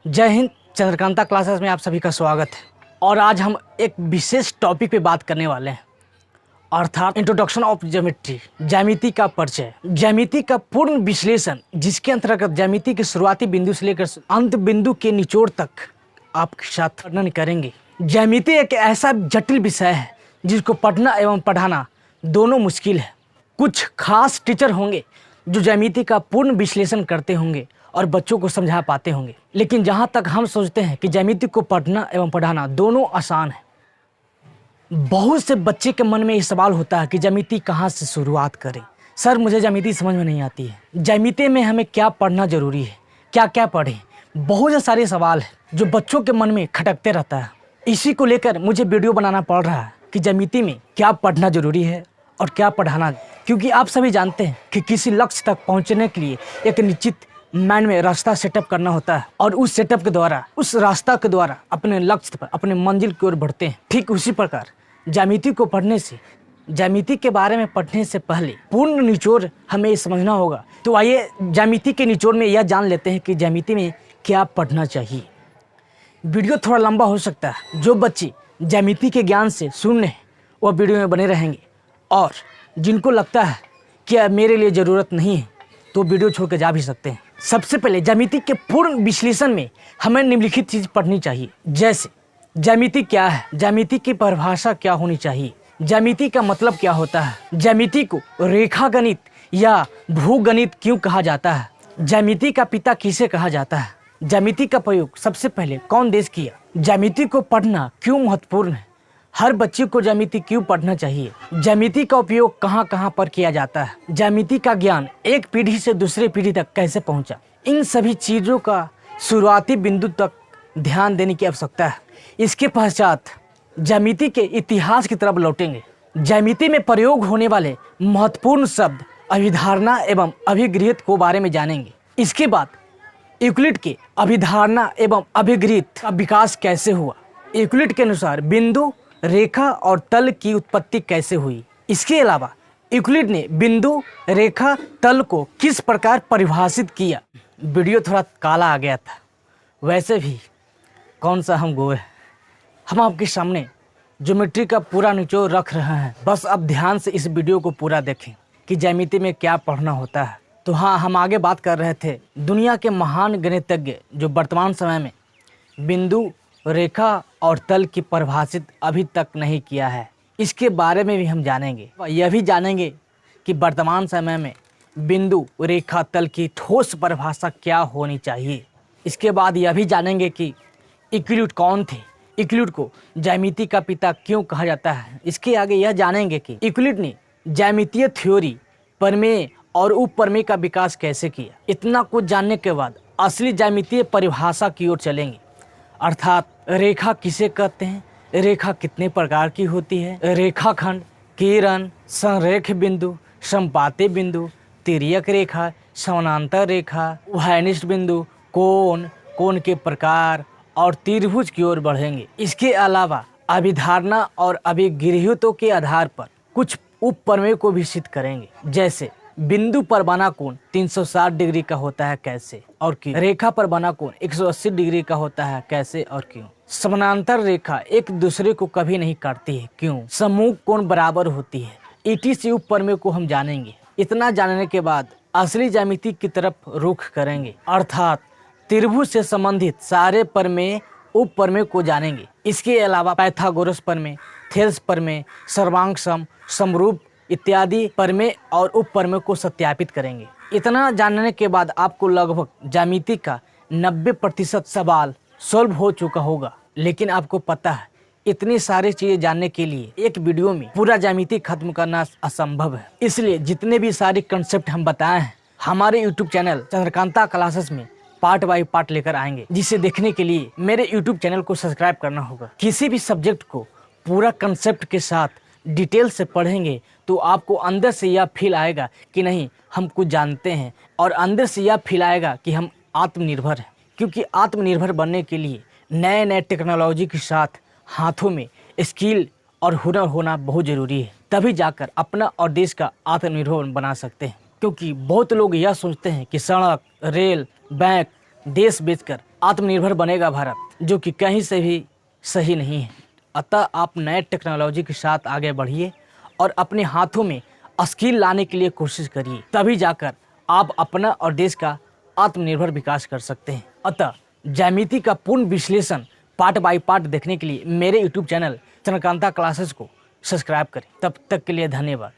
जय हिंद। चंद्रकांता क्लासेस में आप सभी का स्वागत है। और आज हम एक विशेष टॉपिक पे बात करने वाले हैं, अर्थात इंट्रोडक्शन ऑफ ज्योमेट्री, ज्यामिति का परिचय, ज्यामिति का पूर्ण विश्लेषण, जिसके अंतर्गत ज्यामिति के शुरुआती बिंदु से लेकर अंत बिंदु के निचोड़ तक आपके साथ वर्णन करेंगे। ज्यामिति एक ऐसा जटिल विषय है जिसको पढ़ना एवं पढ़ाना दोनों मुश्किल है। कुछ खास टीचर होंगे जो ज्यामिति का पूर्ण विश्लेषण करते होंगे और बच्चों को समझा पाते होंगे, लेकिन जहाँ तक हम सोचते हैं कि ज्यामिति को पढ़ना एवं पढ़ाना दोनों आसान है। बहुत से बच्चे के मन में ये सवाल होता है कि ज्यामिति कहाँ से शुरुआत करें। सर, मुझे ज्यामिति समझ में नहीं आती है, ज्यामिति में हमें क्या पढ़ना जरूरी है, क्या क्या पढ़ें। बहुत से सारे सवाल हैं जो बच्चों के मन में खटकते रहता है। इसी को लेकर मुझे वीडियो बनाना पड़ रहा है कि ज्यामिति में क्या पढ़ना जरूरी है और क्या पढ़ाना, क्योंकि आप सभी जानते हैं कि किसी लक्ष्य तक पहुँचने के लिए एक निश्चित माइंड में रास्ता सेटअप करना होता है और उस सेटअप के द्वारा, उस रास्ता के द्वारा अपने लक्ष्य पर, अपने मंजिल की ओर बढ़ते हैं। ठीक उसी प्रकार ज्यामिति को पढ़ने से, ज्यामिति के बारे में पढ़ने से पहले पूर्ण निचोड़ हमें समझना होगा। तो आइए ज्यामिति के निचोड़ में यह जान लेते हैं कि ज्यामिति में क्या पढ़ना चाहिए। वीडियो थोड़ा लंबा हो सकता है। जो बच्चे ज्यामिति के ज्ञान से शून्य हैं वह वीडियो में बने रहेंगे, और जिनको लगता है कि मेरे लिए ज़रूरत नहीं है तो वीडियो छोड़ के जा भी सकते हैं। सबसे पहले ज्यामिति के पूर्ण विश्लेषण में हमें निम्नलिखित चीज़ पढ़नी चाहिए, जैसे ज्यामिति क्या है, ज्यामिति की परिभाषा क्या होनी चाहिए, ज्यामिति का मतलब क्या होता है, ज्यामिति को रेखागणित या भूगणित क्यों कहा जाता है, ज्यामिति का पिता किसे कहा जाता है, ज्यामिति का प्रयोग सबसे पहले कौन देश किया, ज्यामिति को पढ़ना क्यों महत्वपूर्ण है, हर बच्चे को ज्यामिति क्यों पढ़ना चाहिए, ज्यामिति का उपयोग कहाँ कहाँ पर किया जाता है, ज्यामिति का ज्ञान एक पीढ़ी से दूसरे पीढ़ी तक कैसे पहुँचा। इन सभी चीज़ों का शुरुआती बिंदु तक ध्यान देने की आवश्यकता है। इसके पश्चात ज्यामिति के इतिहास की तरफ लौटेंगे। ज्यामिति में प्रयोग होने वाले महत्वपूर्ण शब्द, अभिधारणा एवं अभिगृहित को बारे में जानेंगे। इसके बाद यूक्लिड के अभिधारणा एवं अभिगृहित का विकास कैसे हुआ, यूक्लिड के अनुसार बिंदु, रेखा और तल की उत्पत्ति कैसे हुई। इसके अलावा यूक्लिड ने बिंदु, रेखा, तल को किस प्रकार परिभाषित किया। वीडियो थोड़ा काला आ गया था, वैसे भी कौन सा हम गोरे, हम आपके सामने ज्योमेट्री का पूरा निचोड़ रख रहे हैं। बस अब ध्यान से इस वीडियो को पूरा देखें कि ज्यामिति में क्या पढ़ना होता है। तो हाँ, हम आगे बात कर रहे थे दुनिया के महान गणितज्ञ जो वर्तमान समय में बिंदु, रेखा और तल की परिभाषित अभी तक नहीं किया है। इसके बारे में भी हम जानेंगे। यह भी जानेंगे कि वर्तमान समय में बिंदु, रेखा, तल की ठोस परिभाषा क्या होनी चाहिए। इसके बाद यह भी जानेंगे कि यूक्लिड कौन थे, यूक्लिड को ज्यामिति का पिता क्यों कहा जाता है। इसके आगे यह जानेंगे कि यूक्लिड ने ज्यामितीय थ्योरी, प्रमेय और उपप्रमेय का विकास कैसे किया। इतना कुछ जानने के बाद असली ज्यामितीय परिभाषा की ओर चलेंगे, अर्थात रेखा किसे कहते हैं, रेखा कितने प्रकार की होती है, रेखाखंड, किरण, संरेख बिंदु, संपाती बिंदु, तिर्यक रेखा, समानांतर रेखा, उभयनिष्ठ बिंदु, कोण, कोण के प्रकार और त्रिभुज की ओर बढ़ेंगे। इसके अलावा अभिधारणा और अभिगृहितों के आधार पर कुछ उपप्रमेय को भी सिद्ध करेंगे, जैसे बिंदु पर बना कोण 360 डिग्री का होता है कैसे और क्यों, रेखा पर बना कोण 180 डिग्री का होता है कैसे और क्यों, समानांतर रेखा एक दूसरे को कभी नहीं काटती है क्यों, समूह कोण बराबर होती है। ETC उपप्रमेय को हम जानेंगे। इतना जानने के बाद असली ज्यामिति की तरफ रुख करेंगे, अर्थात त्रिभुज से संबंधित सारे प्रमेय, उपप्रमेय को जानेंगे। इसके अलावा पाइथागोरस प्रमेय, थेल्स प्रमेय, सर्वांग सम, समरूप इत्यादि प्रमेय और उपप्रमेय को सत्यापित करेंगे। इतना जानने के बाद आपको लगभग ज्यामिति का 90% सवाल सॉल्व हो चुका होगा। लेकिन आपको पता है, इतनी सारी चीज़ें जानने के लिए एक वीडियो में पूरा ज्यामिति खत्म करना असंभव है। इसलिए जितने भी सारे कंसेप्ट हम बताए हैं हमारे यूट्यूब चैनल चंद्रकांता क्लासेस में पार्ट बाय पार्ट लेकर आएंगे, जिसे देखने के लिए मेरे यूट्यूब चैनल को सब्सक्राइब करना होगा। किसी भी सब्जेक्ट को पूरा कंसेप्ट के साथ डिटेल से पढ़ेंगे तो आपको अंदर से यह फील आएगा कि नहीं, हम कुछ जानते हैं, और अंदर से यह फील आएगा कि हम आत्मनिर्भर हैं। क्योंकि आत्मनिर्भर बनने के लिए नए नए टेक्नोलॉजी के साथ हाथों में स्किल और हुनर होना बहुत ज़रूरी है, तभी जाकर अपना और देश का आत्मनिर्भर बना सकते हैं। क्योंकि बहुत लोग यह सोचते हैं कि सड़क, रेल, बैंक देश बेचकर आत्मनिर्भर बनेगा भारत, जो कि कहीं से भी सही नहीं है। अतः आप नए टेक्नोलॉजी के साथ आगे बढ़िए और अपने हाथों में स्किल लाने के लिए कोशिश करिए, तभी जाकर आप अपना और देश का आत्मनिर्भर विकास कर सकते हैं। अतः ज्यामिति का पूर्ण विश्लेषण पार्ट बाय पार्ट देखने के लिए मेरे यूट्यूब चैनल चंद्रकांता क्लासेस को सब्सक्राइब करें। तब तक के लिए धन्यवाद।